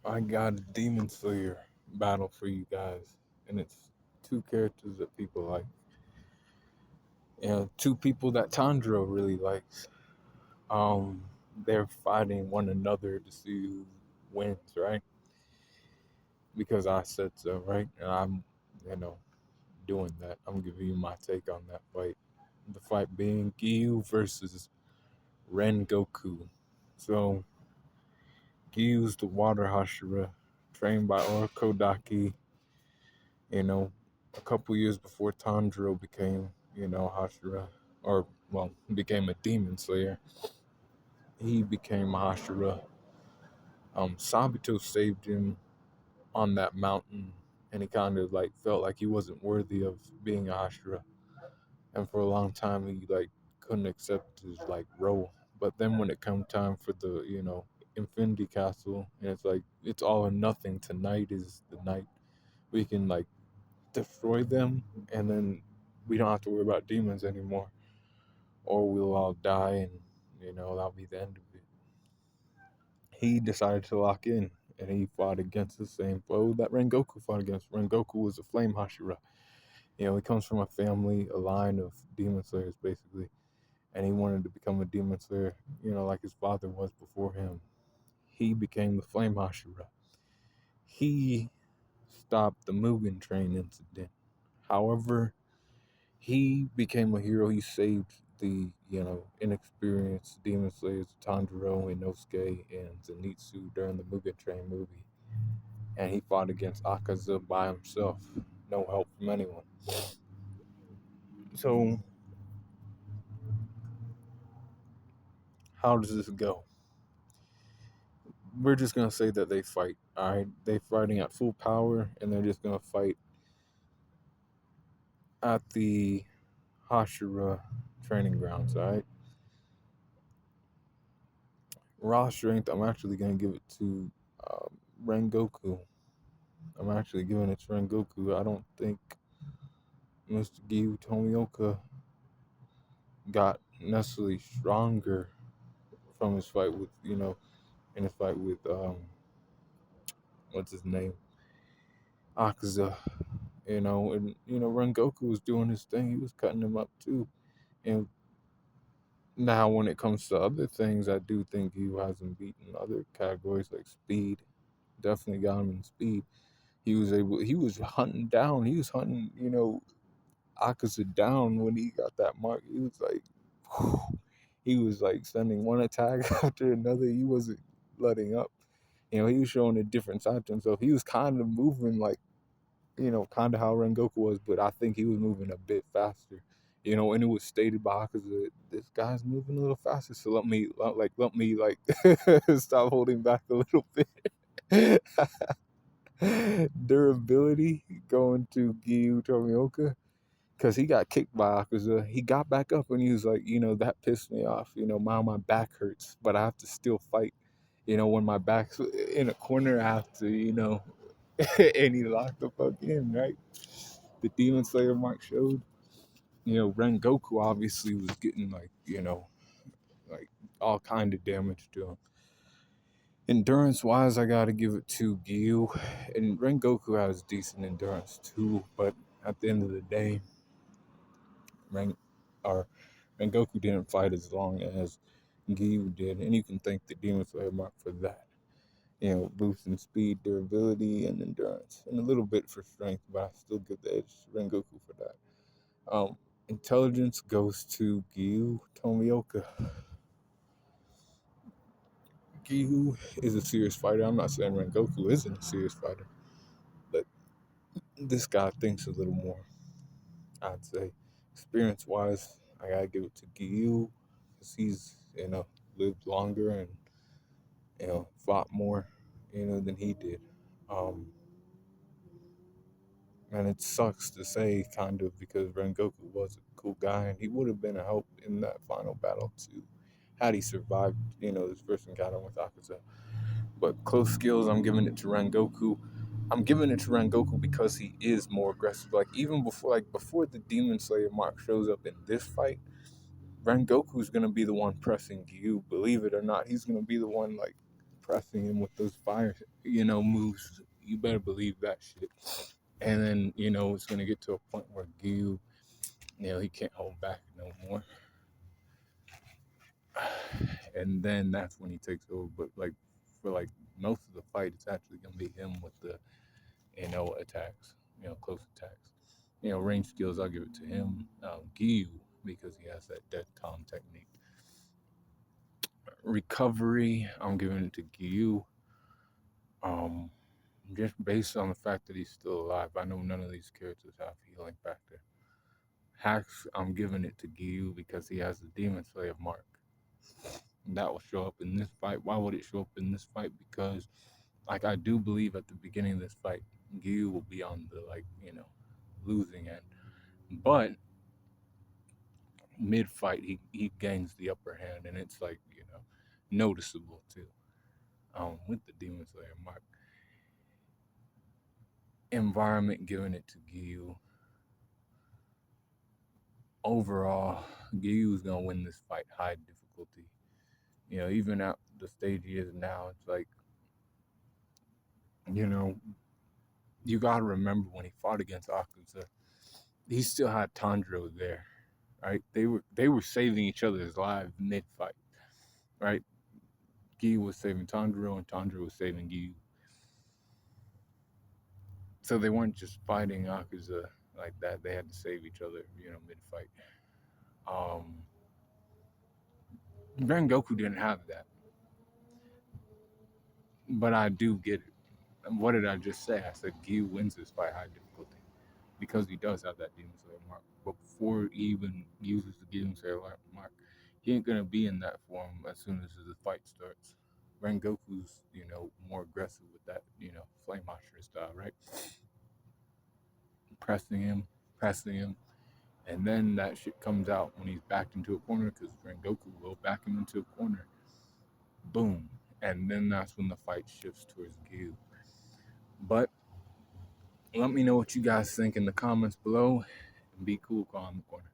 I got a Demon Slayer battle for you guys, and it's two characters that people like. Two people that Tanjiro really likes. Um, they're fighting one another to see who wins, right? Because I said so, right? And I'm, you know, doing that. I'm giving you my take on that fight. The fight being Giyu versus Rengoku. So Giyu's the water Hashira, trained by Orokodaki. You know, a couple years before Tanjiro became, Hashira, or well, became a demon slayer. He became a Hashira. Sabito saved him on that mountain, and he kind of like felt like he wasn't worthy of being a Hashira, and for a long time he like couldn't accept his like role. But then when it come time for the Infinity Castle, and it's like it's all or nothing. Tonight is the night we can like destroy them, and then we don't have to worry about demons anymore, or we'll all die, and that'll be the end of it. He decided to lock in, and he fought against the same foe that Rengoku fought against. Rengoku was a flame Hashira. He comes from a family, a line of demon slayers, basically, and he wanted to become a demon slayer, like his father was before him. He became the flame Hashira. He stopped the Mugen Train incident. However, he became a hero. He saved the, inexperienced demon slayers Tanjiro, Inosuke, and Zenitsu during the Mugen Train movie. And he fought against Akaza by himself. No help from anyone. So, how does this go? We're just going to say that they fight, all right? They're fighting at full power, and they're just going to fight at the Hashira training grounds, all right? Raw strength, I'm actually going to give it to Rengoku. I'm actually giving it to Rengoku. I don't think Mr. Giyu Tomioka got necessarily stronger from his fight with, in his fight with, what's his name? Akaza. And, Rengoku was doing his thing. He was cutting him up too. And now, when it comes to other things, I do think Giyu has him beaten other categories like speed. Definitely got him in speed. He was hunting down, he was hunting, Akaza down when he got that mark. He was like, he was like sending one attack after another. He wasn't letting up. He was showing a different side to himself. He was kind of moving like, kind of how Rengoku was, but I think he was moving a bit faster. And it was stated by Akaza, this guy's moving a little faster, so let me stop holding back a little bit. Durability going to Giyu Tomioka because he got kicked by Akaza. He got back up and he was like, that pissed me off. My back hurts, but I have to still fight. When my back's in a corner, I have to, and he locked the fuck in, right? The Demon Slayer mark showed. Rengoku obviously was getting like, like all kind of damage to him. Endurance wise, I gotta give it to Giyu. And Rengoku has decent endurance too, but at the end of the day, Ren or Rengoku didn't fight as long as Giyu did, and you can thank the Demon Slayer mark for that. Boosting speed, durability, and endurance, and a little bit for strength, but I still give the edge to Rengoku for that. Intelligence goes to Giyu Tomioka. Giyu is a serious fighter. I'm not saying Rengoku isn't a serious fighter, but this guy thinks a little more. I'd say, experience wise, I gotta give it to Giyu because he's lived longer and fought more than he did. Um, and it sucks to say kind of because Rengoku was a cool guy and he would have been a help in that final battle too, had he survived this first encounter with Akaza. But close skills, I'm giving it to Rengoku. I'm giving it to Rengoku because he is more aggressive. Like even before the Demon Slayer mark shows up in this fight, Rengoku's gonna be the one pressing Giyu. Believe it or not, he's gonna be the one like pressing him with those fire, moves. You better believe that shit. And then, it's gonna get to a point where Giyu, he can't hold back no more. And then that's when he takes over. But like for like most of the fight, it's actually gonna be him with the, attacks, close attacks. Range skills, I'll give it to him. Giyu, because he has that dead calm technique. Recovery, I'm giving it to Giyu. Um, just based on the fact that he's still alive. I know none of these characters have healing factor. Hacks, I'm giving it to Giyu because he has the Demon Slayer mark. And that will show up in this fight. Why would it show up in this fight? Because, like, I do believe at the beginning of this fight, Giyu will be on the, losing end. But mid fight, he gains the upper hand, and it's like, noticeable too. With the Demon Slayer mark. Environment, giving it to Giyu. Overall, Giyu's gonna win this fight high difficulty. Even at the stage he is now, it's like, you gotta remember when he fought against Akusa, he still had Tanjiro there, right? They were saving each other's lives mid fight, right? Giyu was saving Tanjiro and Tanjiro was saving Giyu. So they weren't just fighting Akusa like that. They had to save each other, mid fight. Rengoku didn't have that. But I do get it. And what did I just say? I said Giyu wins this fight high difficulty because he does have that Demon Slayer mark. But before he even uses the Demon Slayer mark, he ain't gonna be in that form as soon as the fight starts. Rengoku's, more aggressive with that, flame monster style, right? Pressing him, and then that shit comes out when he's backed into a corner because Rengoku will back him into a corner. Boom. And then that's when the fight shifts towards Giyu. But let me know what you guys think in the comments below. And be cool, calm the corner.